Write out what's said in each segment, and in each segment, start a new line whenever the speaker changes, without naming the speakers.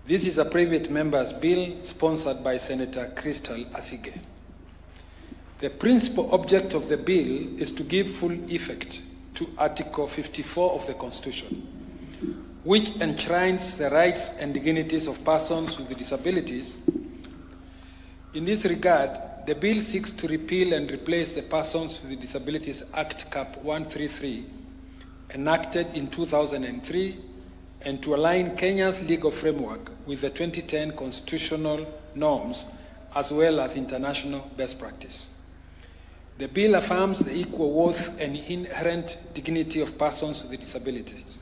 This is a private member's bill sponsored by Senator Crystal Asige. The principal object of the bill is to give full effect to Article 54 of the Constitution, which enshrines the rights and dignities of persons with disabilities. In this regard, the bill seeks to repeal and replace the Persons with Disabilities Act Cap 133, enacted in 2003, and to align Kenya's legal framework with the 2010 constitutional norms as well as international best practice. The bill affirms the equal worth and inherent dignity of persons with disabilities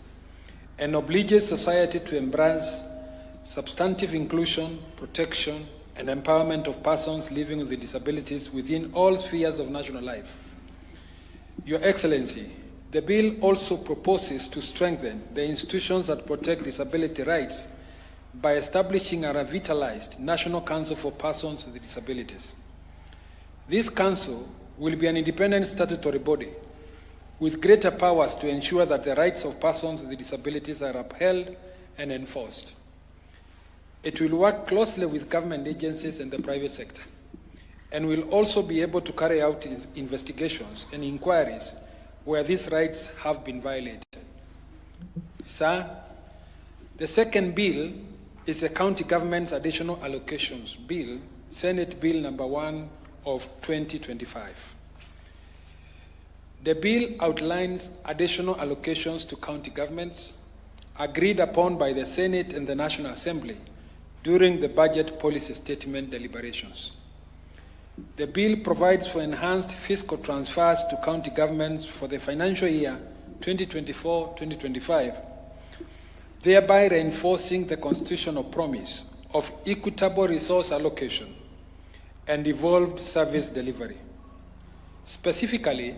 and obliges society to embrace substantive inclusion, protection, and empowerment of persons living with disabilities within all spheres of national life. Your Excellency, the bill also proposes to strengthen the institutions that protect disability rights by establishing a revitalized National Council for Persons with Disabilities. This council will be an independent statutory body with greater powers to ensure that the rights of persons with disabilities are upheld and enforced. It will work closely with government agencies and the private sector, and will also be able to carry out investigations and inquiries where these rights have been violated. Sir, the second bill is a County Government's Additional Allocations Bill, Senate Bill number 1 of 2025. The bill outlines additional allocations to county governments agreed upon by the Senate and the National Assembly during the budget policy statement deliberations. The bill provides for enhanced fiscal transfers to county governments for the financial year 2024-2025, thereby reinforcing the constitutional promise of equitable resource allocation and evolved service delivery. Specifically,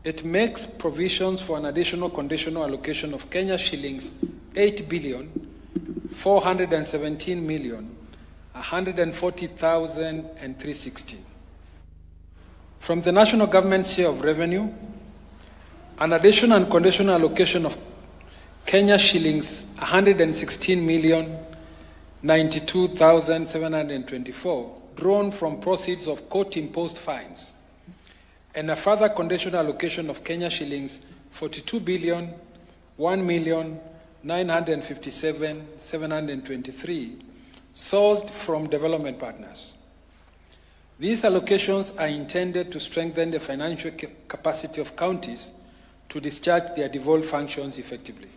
it makes provisions for an additional conditional allocation of Kenya shillings 8,417,140,316. From the national government share of revenue, an additional and conditional allocation of Kenya shillings 116,092,724 drawn from proceeds of court-imposed fines, and a further conditional allocation of Kenya shillings 42,1,957,723 sourced from development partners. These allocations are intended to strengthen the financial capacity of counties to discharge their devolved functions effectively,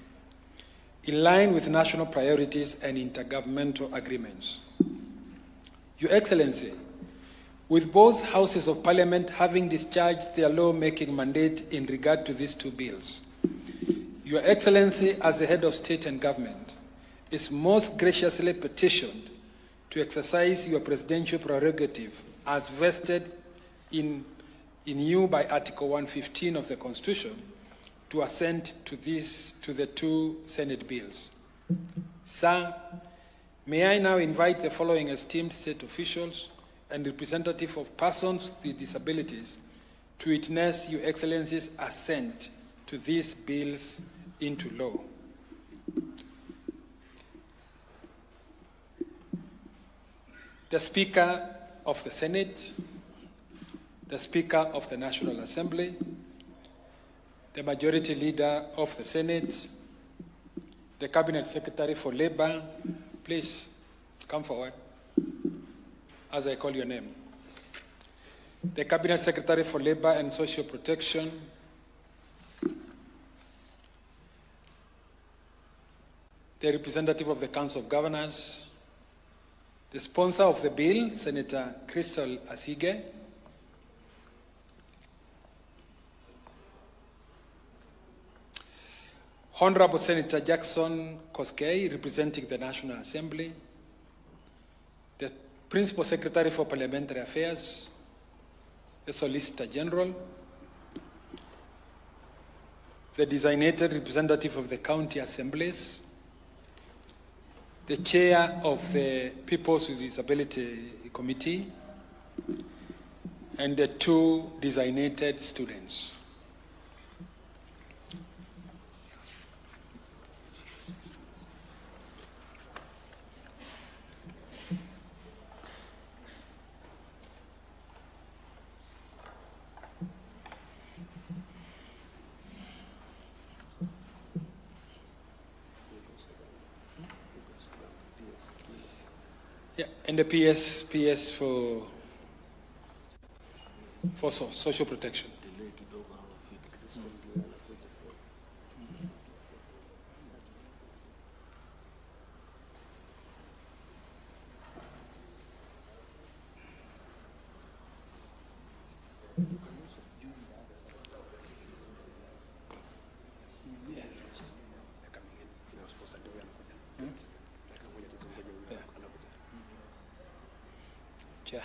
in line with national priorities and intergovernmental agreements. Your Excellency, with both houses of Parliament having discharged their law-making mandate in regard to these two bills, Your Excellency, as the head of state and government, is most graciously petitioned to exercise your presidential prerogative as vested in you by Article 115 of the Constitution to assent to the two Senate bills. Sir, may I now invite the following esteemed state officials and representative of persons with disabilities to witness Your Excellency's assent to these bills into law. The Speaker of the Senate, the Speaker of the National Assembly, the Majority Leader of the Senate, the Cabinet Secretary for Labor, please come forward as I call your name. The Cabinet Secretary for Labor and Social Protection, the representative of the Council of Governors, the sponsor of the bill, Senator Crystal Asige, Honorable Senator Jackson Koskei, representing the National Assembly, the Principal Secretary for Parliamentary Affairs, the Solicitor General, the designated representative of the county assemblies, the chair of the Peoples with Disability Committee, and the two designated students. Yeah, and the PS for social protection. Chair.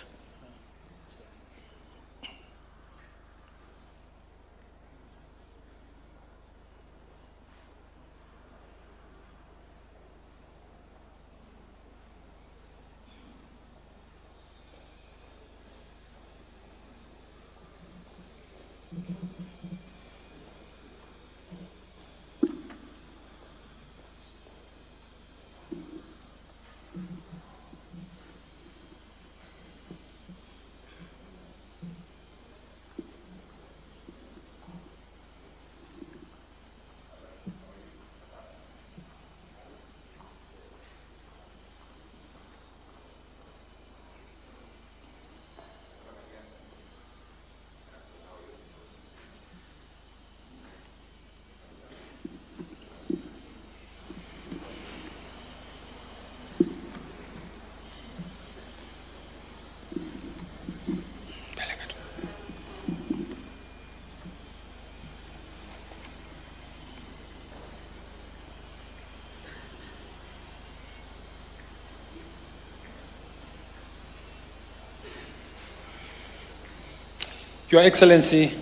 Your Excellency,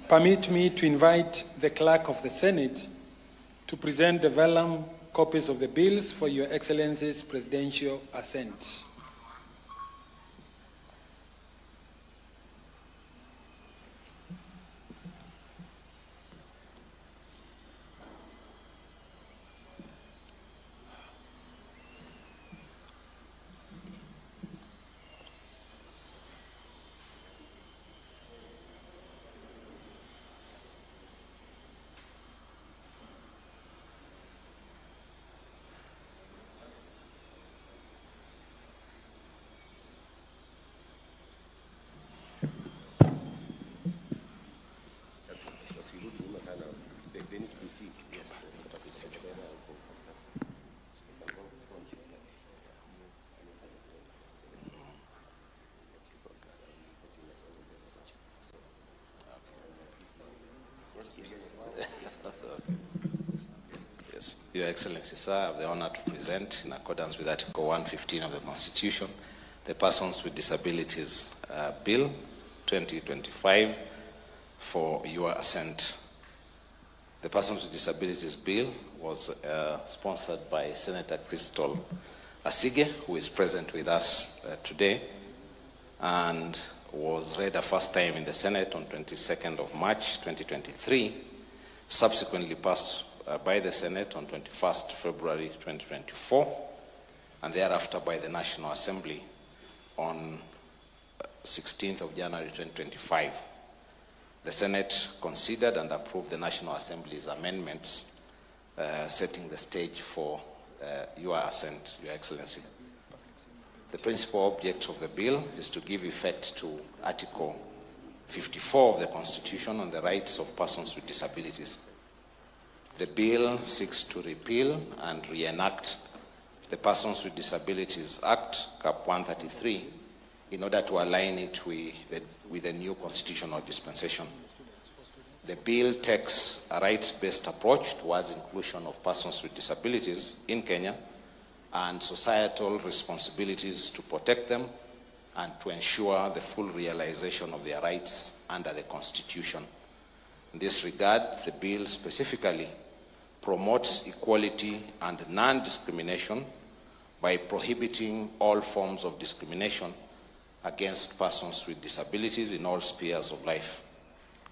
permit me to invite the Clerk of the Senate to present the vellum copies of the bills for Your Excellency's presidential assent.
Yes, Your Excellency, sir, I have the honor to present, in accordance with Article 115 of the Constitution, the Persons with Disabilities Bill 2025 for your assent. The Persons with Disabilities Bill was sponsored by Senator Crystal Asige, who is present with us today, and was read a first time in the Senate on 22nd of March 2023, subsequently passed by the Senate on 21st February 2024, and thereafter by the National Assembly on 16th of January 2025. The Senate considered and approved the National Assembly's amendments, setting the stage for your assent, Your Excellency. The principal object of the bill is to give effect to Article 54 of the Constitution on the rights of persons with disabilities. The bill seeks to repeal and reenact the Persons with Disabilities Act, Cap 133, in order to align it with the new constitutional dispensation. The bill takes a rights-based approach towards inclusion of persons with disabilities in Kenya and societal responsibilities to protect them and to ensure the full realization of their rights under the Constitution. In this regard, the bill specifically promotes equality and non-discrimination by prohibiting all forms of discrimination against persons with disabilities in all spheres of life.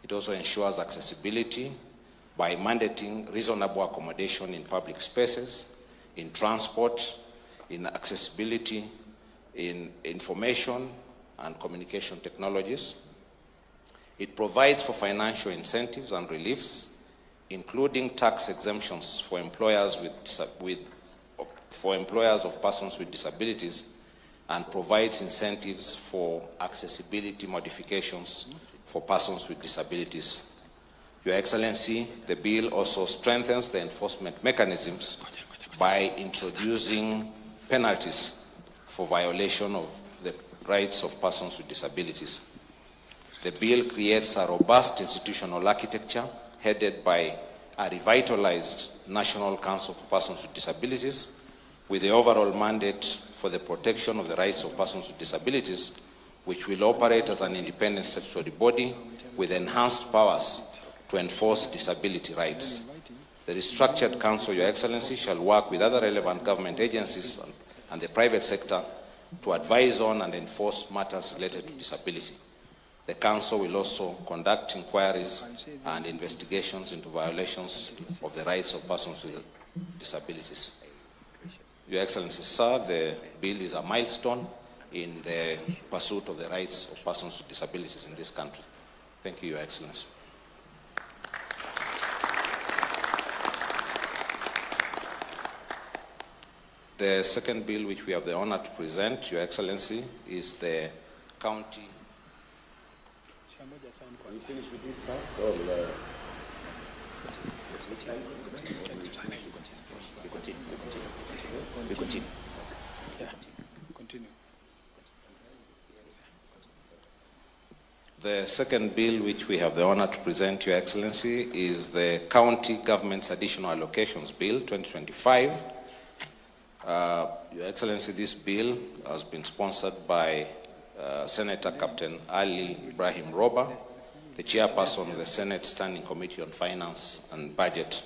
It also ensures accessibility by mandating reasonable accommodation in public spaces, in transport, in accessibility, in information and communication technologies. It provides for financial incentives and reliefs, including tax exemptions for employers of persons with disabilities and provides incentives for accessibility modifications for persons with disabilities. Your Excellency, the bill also strengthens the enforcement mechanisms by introducing penalties for violation of the rights of persons with disabilities. The bill creates a robust institutional architecture headed by a revitalized National Council for Persons with Disabilities with the overall mandate for the protection of the rights of persons with disabilities, which will operate as an independent statutory body with enhanced powers to enforce disability rights. The restructured council, Your Excellency, shall work with other relevant government agencies and the private sector to advise on and enforce matters related to disability. The council will also conduct inquiries and investigations into violations of the rights of persons with disabilities. Your Excellency, sir, the bill is a milestone in the pursuit of the rights of persons with disabilities in this country. Thank you, Your Excellency. The second bill which we have the honor to present, Your Excellency, is the county.
We finish with this first, or we continue.
Yeah, continue.
The second bill which we have the honor to present, Your Excellency, is the County Government's Additional Allocations Bill 2025. Your Excellency, this bill has been sponsored by Senator Captain Ali Ibrahim Roba, the chairperson of the Senate Standing Committee on Finance and Budget.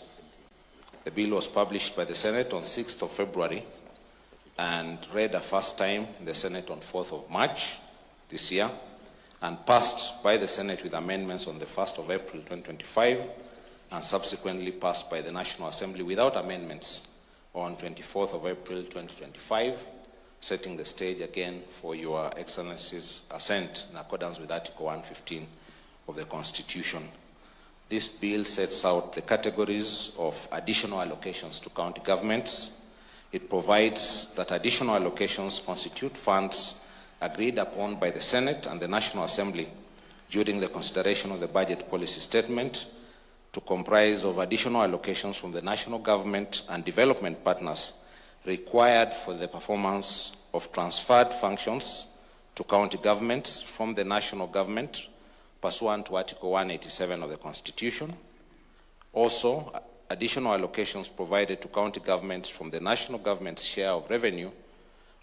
The bill was published by the Senate on 6th of February and read a first time in the Senate on 4th of March this year and passed by the Senate with amendments on the 1st of April 2025 and subsequently passed by the National Assembly without amendments on 24th of April 2025, setting the stage again for Your Excellency's assent in accordance with Article 115 of the Constitution. This bill sets out the categories of additional allocations to county governments. It provides that additional allocations constitute funds agreed upon by the Senate and the National Assembly during the consideration of the budget policy statement to comprise of additional allocations from the national government and development partners required for the performance of transferred functions to county governments from the national government pursuant to Article 187 of the Constitution. Also, additional allocations provided to county governments from the national government's share of revenue,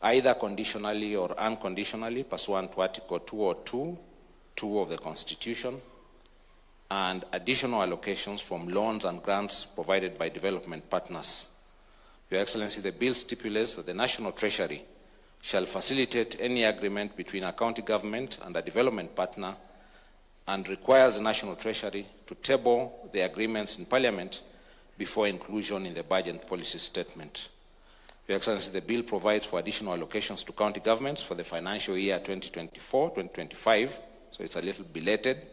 either conditionally or unconditionally pursuant to Article 202(2) of the Constitution, and additional allocations from loans and grants provided by development partners. Your Excellency, the bill stipulates that the National Treasury shall facilitate any agreement between a county government and a development partner and requires the National Treasury to table the agreements in Parliament before inclusion in the budget policy statement. Your Excellency, the bill provides for additional allocations to county governments for the financial year 2024-2025, so it's a little belated.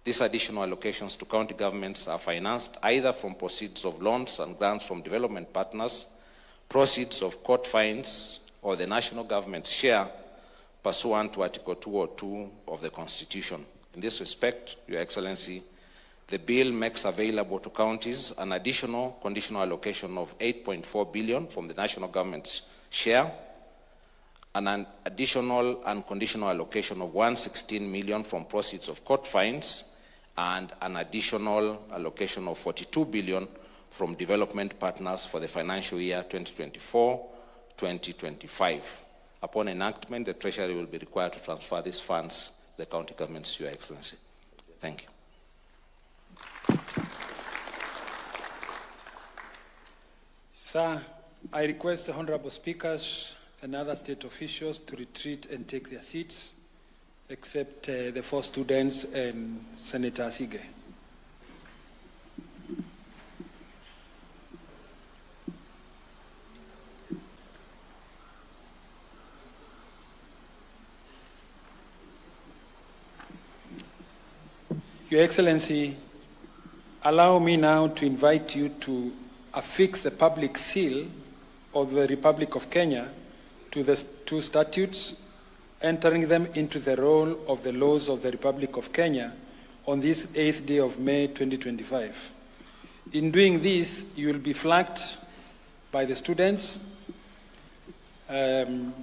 These additional allocations to county governments are financed either from proceeds of loans and grants from development partners, proceeds of court fines, or the national government's share pursuant to Article 202 of the Constitution. In this respect, Your Excellency, the bill makes available to counties an additional conditional allocation of 8.4 billion from the national government's share, and an additional unconditional allocation of 116 million from proceeds of court fines, and an additional allocation of 42 billion from development partners for the financial year 2024-2025. Upon enactment, the Treasury will be required to transfer these funds to the county governments, Your Excellency. Thank you.
Sir, I request the Honorable Speakers and other state officials to retreat and take their seats, except the four students and Senator Asige. Your Excellency, allow me now to invite you to affix the public seal of the Republic of Kenya to the two statutes, entering them into the roll of the laws of the Republic of Kenya on this 8th day of May 2025. In doing this, you will be flagged by the students, the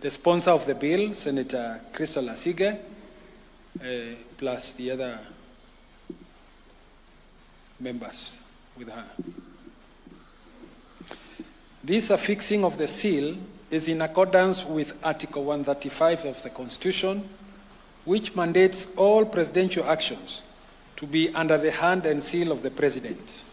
sponsor of the bill, Senator Crystal Asige, plus the other members with her. This affixing of the seal is in accordance with Article 135 of the Constitution, which mandates all presidential actions to be under the hand and seal of the President.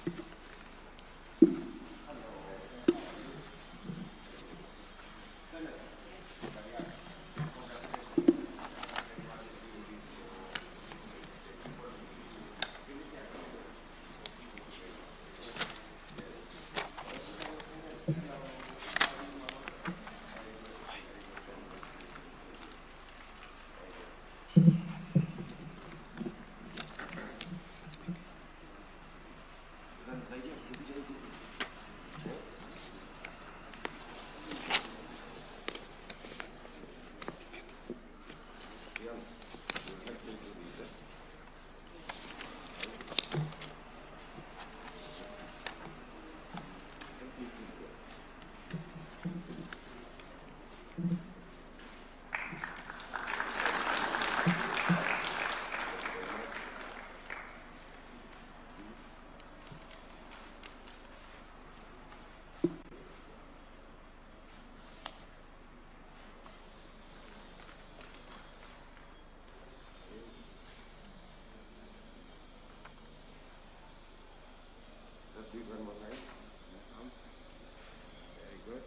One more time. Very good.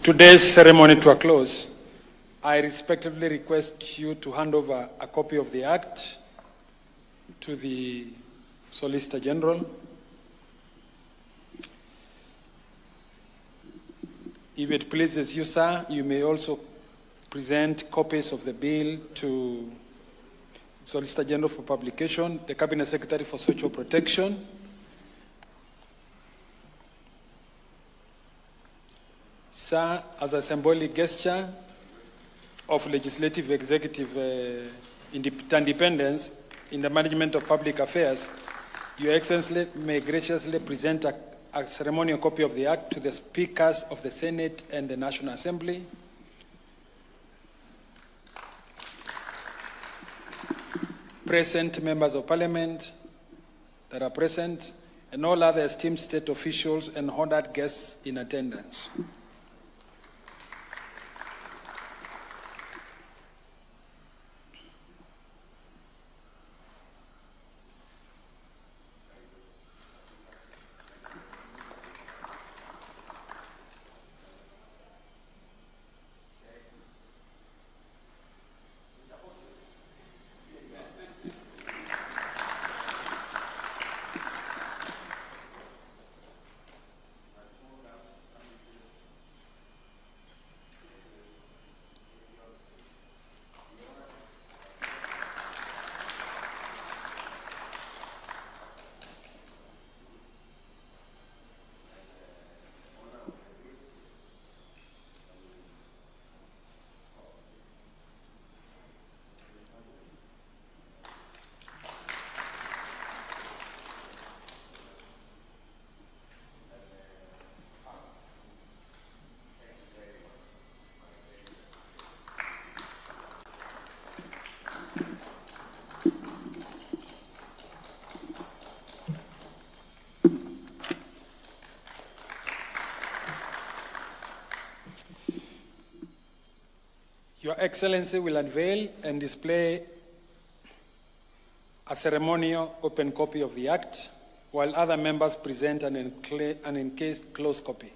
Today's ceremony to a close, I respectfully request you to hand over a copy of the Act to the Solicitor General. If it pleases you, sir, you may also present copies of the bill to Solicitor General for publication, the Cabinet Secretary for Social Protection, sir, as a symbolic gesture of legislative executive independence in the management of public affairs, Your Excellency may graciously present a ceremonial copy of the Act to the Speakers of the Senate and the National Assembly. Present members of Parliament that are present, and all other esteemed state officials and honored guests in attendance. Your Excellency will unveil and display a ceremonial open copy of the Act, while other members present an encased closed copy.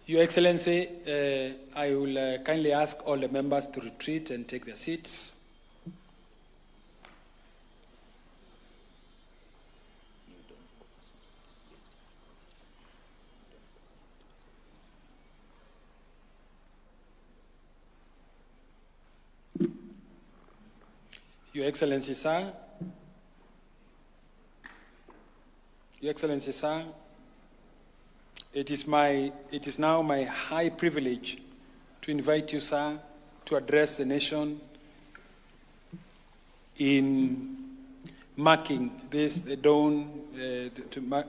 Your Excellency, I will kindly ask all the members to retreat and take their seats. Your Excellency, sir. Your Excellency, sir. It is now my high privilege to invite you, sir, to address the nation in marking this, the dawn,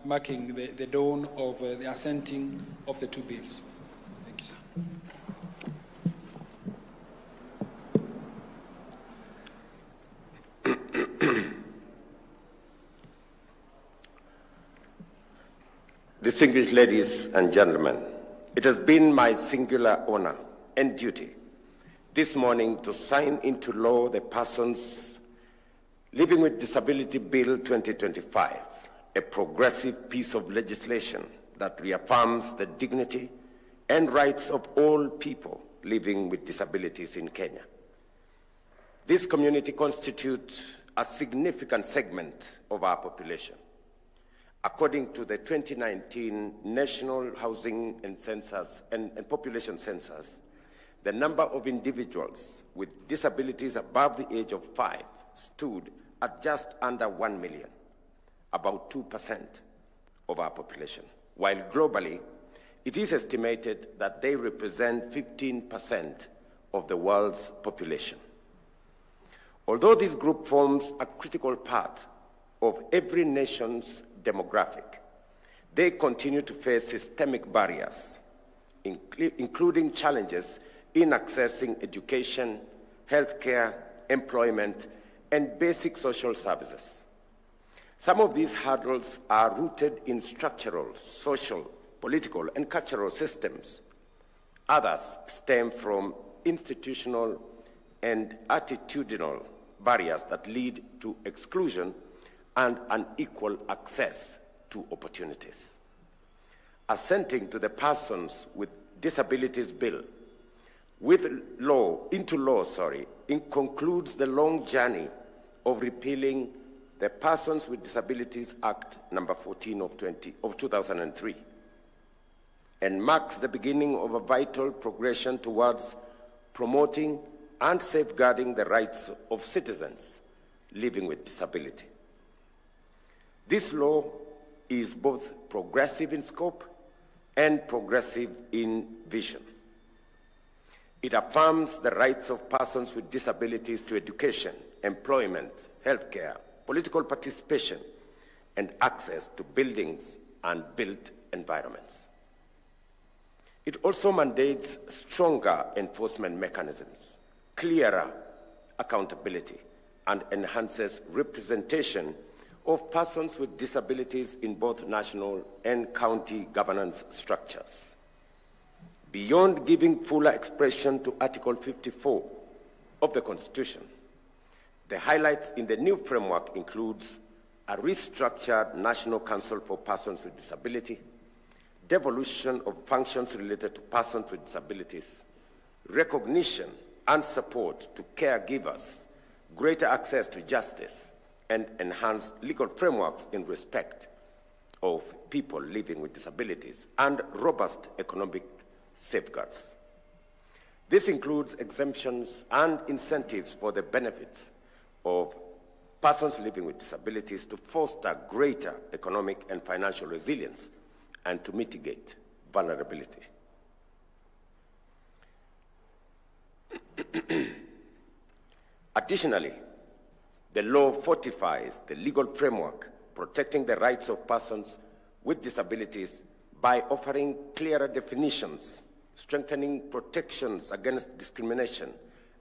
marking the dawn of the assenting of the two bills. Thank you, sir.
Distinguished ladies and gentlemen, it has been my singular honor and duty this morning to sign into law the Persons Living with Disability Bill 2025, a progressive piece of legislation that reaffirms the dignity and rights of all people living with disabilities in Kenya. This community constitutes a significant segment of our population. According to the 2019 National Housing and Census and Population Census, the number of individuals with disabilities above the age of 5 stood at just under 1 million, about 2% of our population, while globally, it is estimated that they represent 15% of the world's population. Although this group forms a critical part of every nation's demographic, they continue to face systemic barriers, including challenges in accessing education, healthcare, employment, and basic social services. Some of these hurdles are rooted in structural, social, political, and cultural systems. Others stem from institutional and attitudinal barriers that lead to exclusion and unequal access to opportunities. Assenting to the Persons with Disabilities Bill into law, it concludes the long journey of repealing the Persons with Disabilities Act number 14 of 2003, and marks the beginning of a vital progression towards promoting and safeguarding the rights of citizens living with disability. This law is both progressive in scope and progressive in vision. It affirms the rights of persons with disabilities to education, employment, healthcare, political participation, and access to buildings and built environments. It also mandates stronger enforcement mechanisms, clearer accountability, and enhances representation of persons with disabilities in both national and county governance structures. Beyond giving fuller expression to Article 54 of the Constitution, the highlights in the new framework includes a restructured National Council for Persons with Disability, devolution of functions related to persons with disabilities, recognition and support to caregivers, greater access to justice, and enhanced legal frameworks in respect of people living with disabilities, and robust economic safeguards. This includes exemptions and incentives for the benefits of persons living with disabilities to foster greater economic and financial resilience and to mitigate vulnerability. Additionally, the law fortifies the legal framework protecting the rights of persons with disabilities by offering clearer definitions, strengthening protections against discrimination,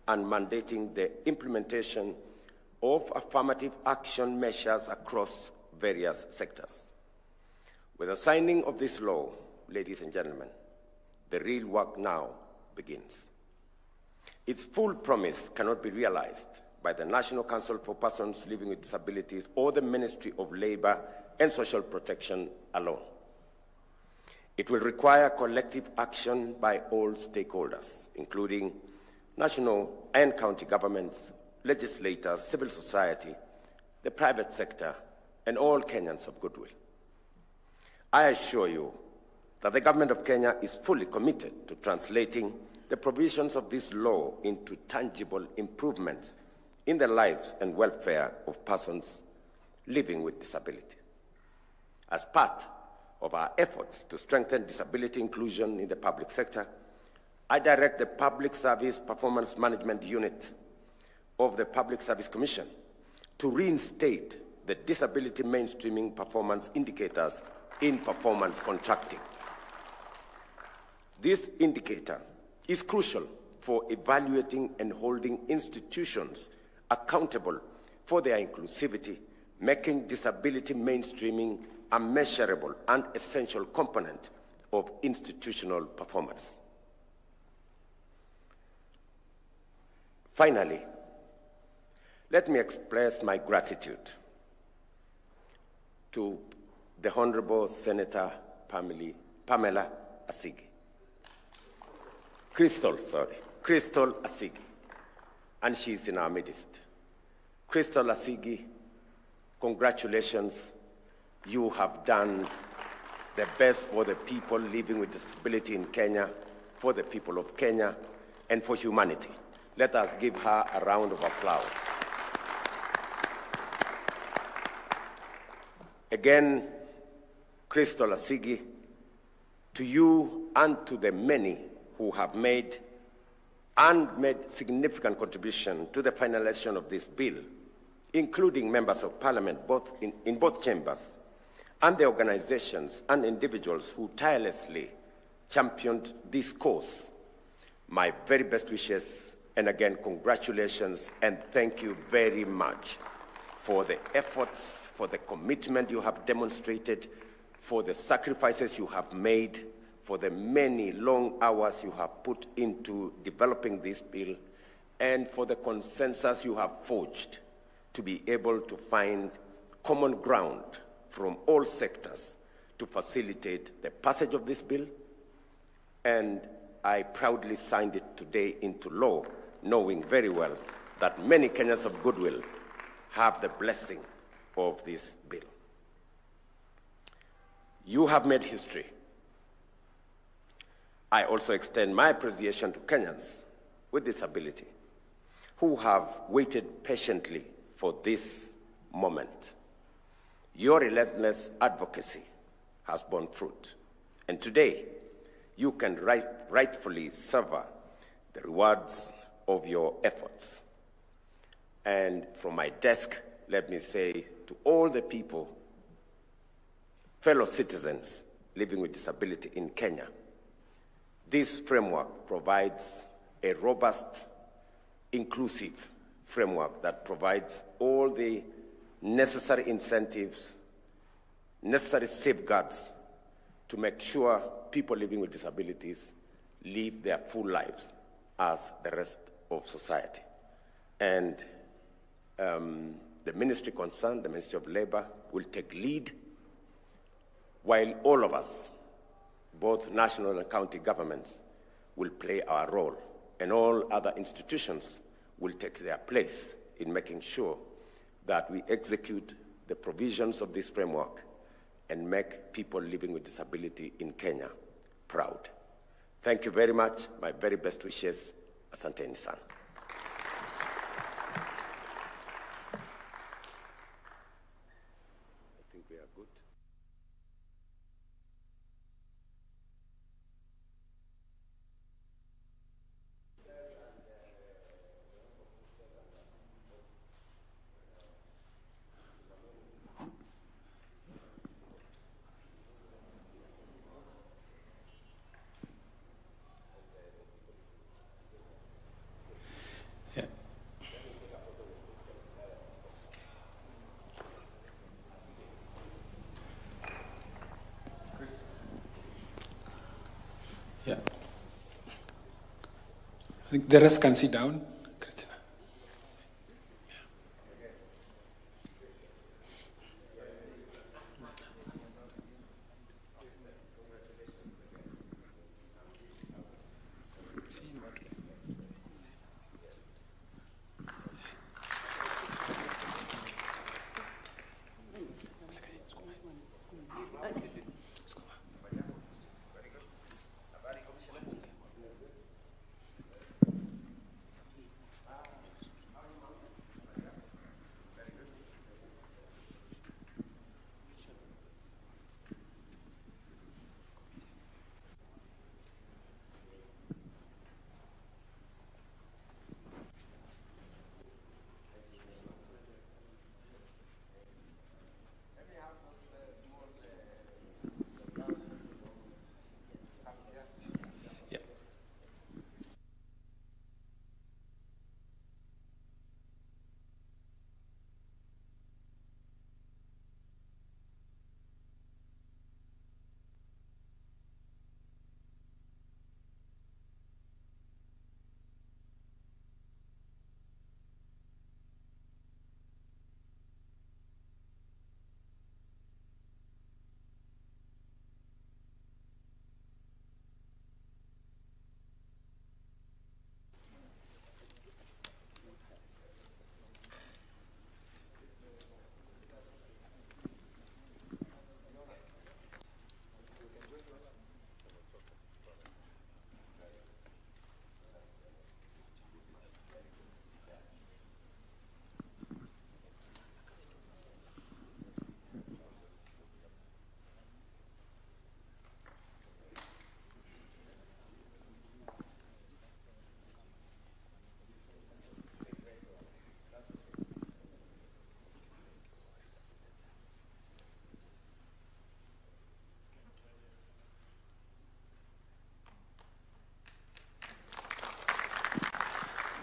and mandating the implementation of affirmative action measures across various sectors. With the signing of this law, ladies and gentlemen, the real work now begins. Its full promise cannot be realized by the National Council for Persons Living with Disabilities or the Ministry of Labor and Social Protection alone. It will require collective action by all stakeholders, including national and county governments, legislators, civil society, the private sector, and all Kenyans of goodwill. I assure you that the government of Kenya is fully committed to translating the provisions of this law into tangible improvements in the lives and welfare of persons living with disability. As part of our efforts to strengthen disability inclusion in the public sector, I direct the Public Service Performance Management Unit of the Public Service Commission to reinstate the disability mainstreaming performance indicators in performance contracting. This indicator is crucial for evaluating and holding institutions accountable for their inclusivity, making disability mainstreaming a measurable and essential component of institutional performance. Finally, let me express my gratitude to the Honorable Senator Pamela Asigi. Crystal Asigi, and she's in our midst. Crystal Asigi, congratulations. You have done the best for the people living with disability in Kenya, for the people of Kenya, and for humanity. Let us give her a round of applause. Again, Crystal Asigi, to you and to the many who have made significant contribution to the finalization of this bill, including members of parliament in both chambers, and the organizations and individuals who tirelessly championed this cause. My very best wishes, and again, congratulations, and thank you very much for the efforts, for the commitment you have demonstrated, for the sacrifices you have made, for the many long hours you have put into developing this bill, and for the consensus you have forged to be able to find common ground from all sectors to facilitate the passage of this bill. And I proudly signed it today into law, knowing very well that many Kenyans of goodwill have the blessing of this bill. You have made history. I also extend my appreciation to Kenyans with disability who have waited patiently for this moment. Your relentless advocacy has borne fruit, and today you can rightfully savor the rewards of your efforts. And from my desk, let me say to all the people, fellow citizens living with disability in Kenya, this framework provides a robust, inclusive framework that provides all the necessary incentives, necessary safeguards to make sure people living with disabilities live their full lives as the rest of society. And the ministry concerned, the Ministry of Labor, will take lead, while all of us, both national and county governments, will play our role, and all other institutions will take their place in making sure that we execute the provisions of this framework and make people living with disability in Kenya proud. Thank you very much. My very best wishes. Asante sana. I think we are good.
Yeah. I think the rest can sit down. Christina.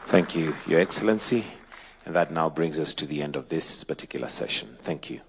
Thank you, Your Excellency. And that now brings us to the end of this particular session. Thank you.